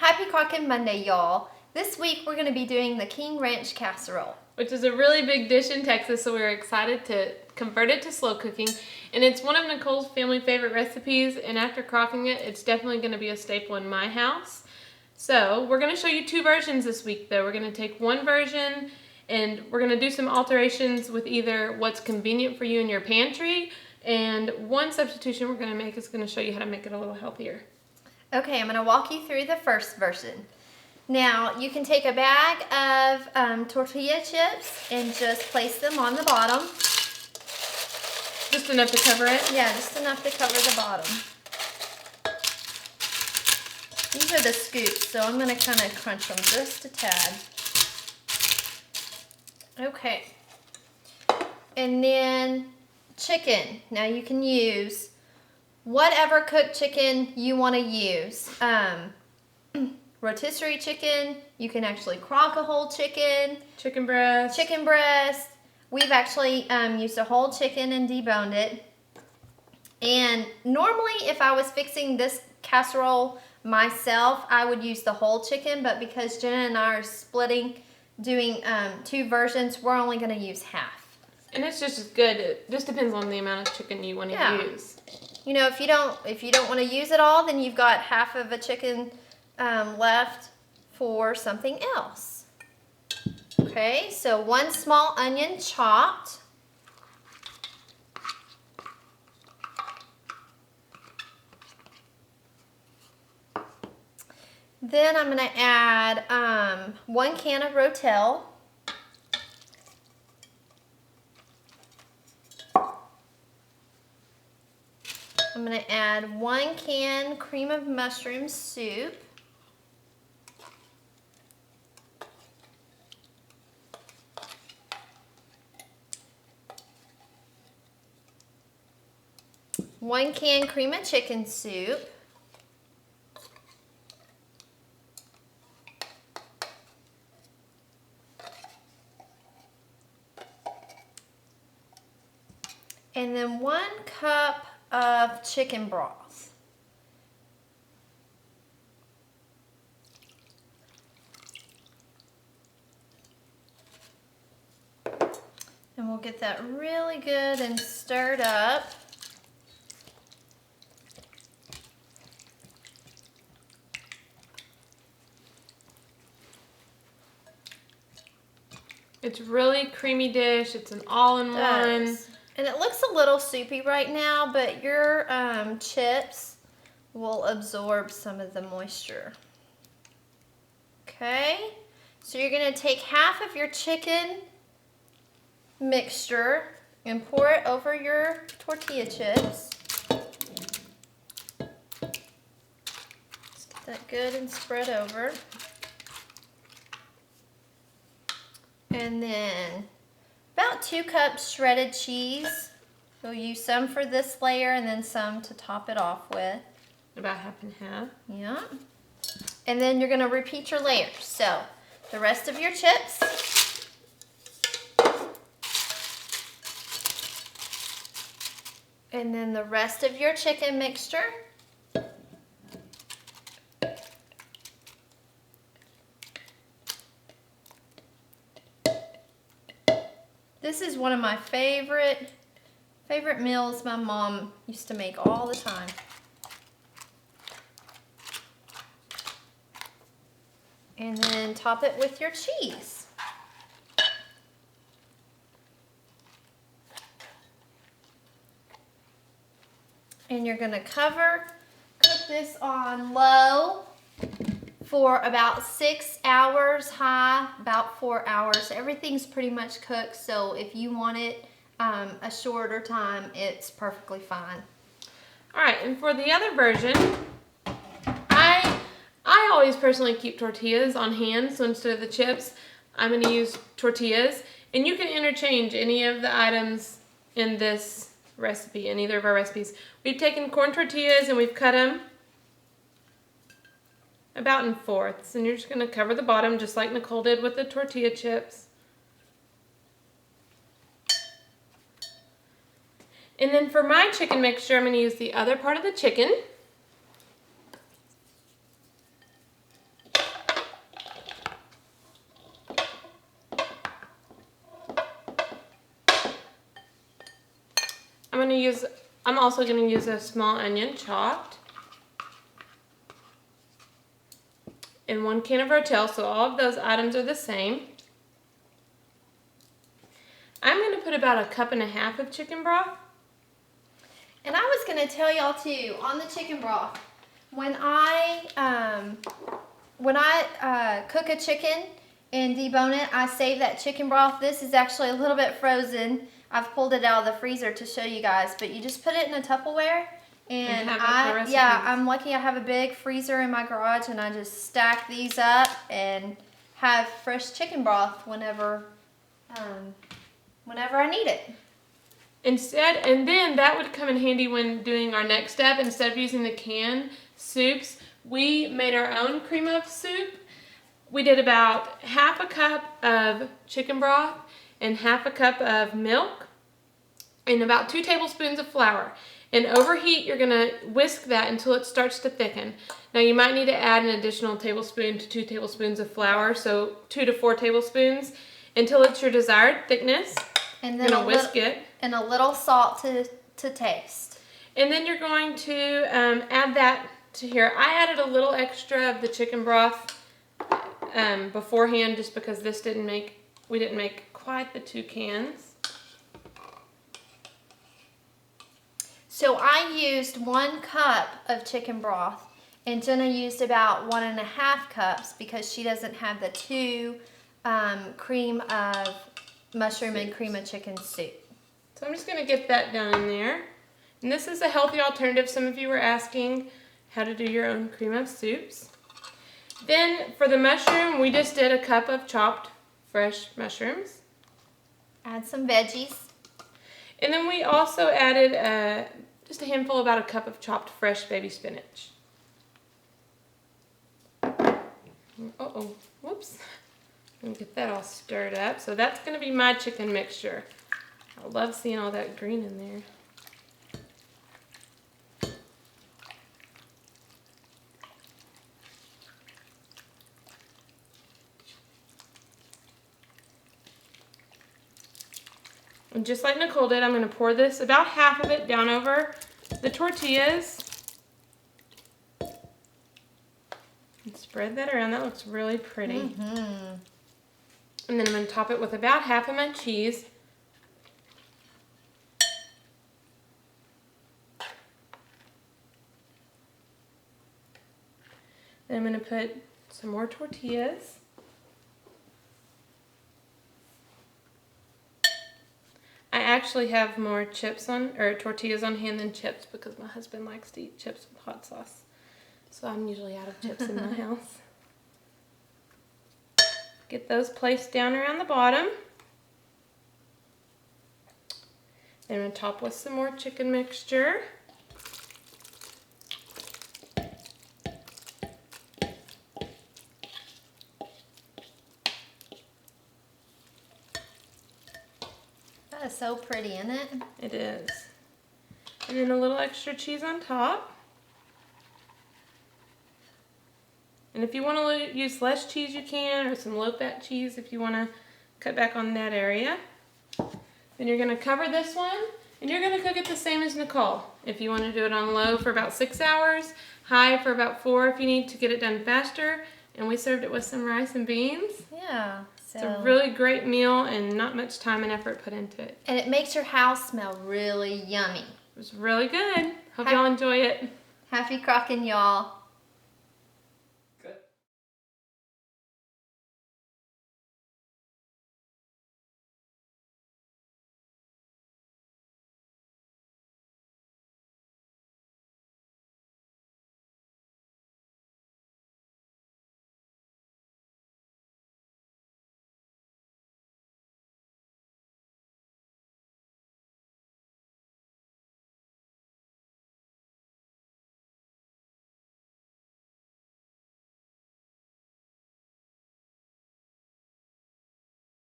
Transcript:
Happy Crockin' Monday, y'all. This week we're going to be doing the King Ranch casserole, which is a really big dish in Texas, so we're excited to convert it to slow cooking. And it's one of Nicole's family favorite recipes, and after crocking it, it's definitely going to be a staple in my house. So we're going to show you two versions this week, though. We're going to take one version, and we're going to do some alterations with either what's convenient for you in your pantry, and one substitution we're going to make is going to show you how to make it a little healthier. Okay, I'm going to walk you through the first version. Now, you can take a bag of tortilla chips and just place them on the bottom. Just enough to cover it? Yeah, just enough to cover the bottom. These are the scoops, so I'm going to kind of crunch them just a tad. Okay. And then chicken. Now you can use whatever cooked chicken you want to use. Rotisserie chicken, you can actually crock a whole chicken. Chicken breast. Chicken breast. We've actually used a whole chicken and deboned it. And normally if I was fixing this casserole myself, I would use the whole chicken, but because Jenna and I are splitting, doing two versions, we're only going to use half. And it's just as good. It just depends on the amount of chicken you want to use. You know, if you don't want to use it all, then you've got half of a chicken left for something else. Okay, so one small onion chopped. Then I'm going to add 1 can of Rotel. I'm going to add 1 can cream of mushroom soup. One can cream of chicken soup. And then 1 cup of chicken broth. And we'll get that really good and stirred up. It's really creamy dish. It's an all-in-one. And it looks a little soupy right now, but your chips will absorb some of the moisture. Okay, so you're going to take half of your chicken mixture and pour it over your tortilla chips. Just get that good and spread over. And then about 2 cups shredded cheese. We'll use some for this layer and then some to top it off with. About half and half. Yeah. And then you're going to repeat your layers. So the rest of your chips. And then the rest of your chicken mixture. This is one of my favorite meals my mom used to make all the time. And then top it with your cheese. And you're going to cook this on low for about 6 hours, high about 4 hours. Everything's pretty much cooked, so if you want it a shorter time, it's perfectly fine. All right, and for the other version, I always personally keep tortillas on hand, so instead of the chips, I'm going to use tortillas. And you can interchange any of the items in this recipe, in either of our recipes. We've taken corn tortillas and we've cut them about in fourths, and you're just going to cover the bottom just like Nicole did with the tortilla chips. And then for my chicken mixture, I'm going to use the other part of the chicken. I'm also going to use a small onion chopped. And 1 can of Rotel, so all of those items are the same. I'm going to put about 1.5 cups of chicken broth. And I was going to tell y'all too, on the chicken broth, when I cook a chicken and debone it, I save that chicken broth. This is actually a little bit frozen. I've pulled it out of the freezer to show you guys, but you just put it in a Tupperware. And I'm lucky I have a big freezer in my garage, and I just stack these up and have fresh chicken broth whenever I need it. And then that would come in handy when doing our next step. Instead of using the canned soups, we made our own cream of soup. We did about 1/2 cup of chicken broth and 1/2 cup of milk and about 2 tablespoons of flour. And over heat, you're gonna whisk that until it starts to thicken. Now you might need to add an additional tablespoon to 2 tablespoons of flour, so 2 to 4 tablespoons until it's your desired thickness. And then you're gonna whisk it. And a little salt to taste. And then you're going to add that to here. I added a little extra of the chicken broth beforehand just because we didn't make quite the 2 cans. So I used 1 cup of chicken broth, and Jenna used about 1.5 cups because she doesn't have the 2 cream of mushroom and cream of chicken soup. So I'm just going to get that down in there. And this is a healthy alternative. Some of you were asking how to do your own cream of soups. Then for the mushroom, we just did 1 cup of chopped fresh mushrooms. Add some veggies. And then we also added just a handful, about 1 cup of chopped fresh baby spinach. Uh-oh, whoops. Let me get that all stirred up. So that's going to be my chicken mixture. I love seeing all that green in there. And just like Nicole did, I'm going to pour this, about half of it, down over the tortillas. And spread that around. That looks really pretty. Mm-hmm. And then I'm going to top it with about half of my cheese. Then I'm going to put some more tortillas. I actually have more tortillas on hand than chips because my husband likes to eat chips with hot sauce. So I'm usually out of chips in my house. Get those placed down around the bottom. Then I'm going to top with some more chicken mixture. That is so pretty, isn't it? It is. And then a little extra cheese on top. And if you want to use less cheese, you can, or some low-fat cheese if you want to cut back on that area. Then you're going to cover this one, and you're going to cook it the same as Nicole. If you want to do it on low for about 6 hours, high for about 4 if you need to get it done faster. And we served it with some rice and beans. Yeah. It's a really great meal and not much time and effort put into it. And it makes your house smell really yummy. It was really good. Hope y'all enjoy it. Happy crocking, y'all.